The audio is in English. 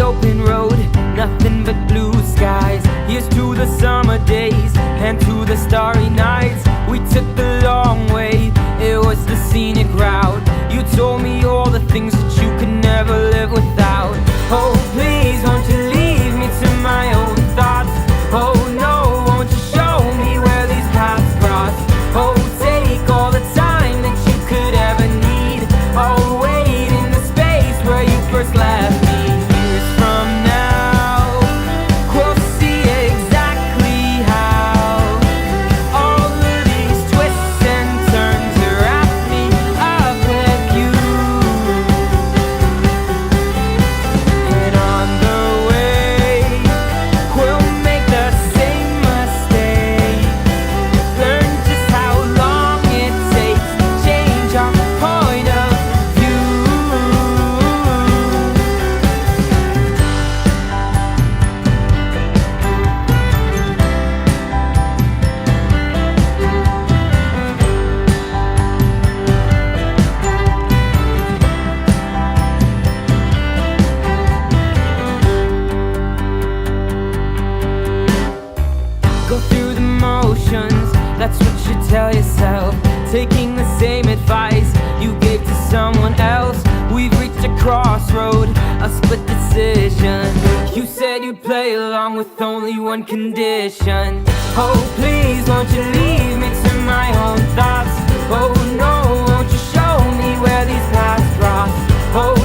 open road, nothing but blue skies. Here's to the summer days and to the starry nights. We took the long way, it was the scenic route. You told me all the things that you could never live without. Oh please, won't you leave me to my own thoughts? Oh no, won't you show me where these paths cross? Oh, take all the time that you could ever need. I'll wait in the space where you first left me. Years from now, we'll see exactly how all of these twists and turns wrap me up with you. And on the way, we'll make the same mistake. Learn just how long it takes to change our point of view. Go through the motions, that's what you tell yourself. Taking the same advice you gave to someone else. We've reached a crossroad, a split decision. You said you'd play along with only one condition. Oh please, won't you leave me to my own thoughts? Oh no, won't you show me where these paths cross? Oh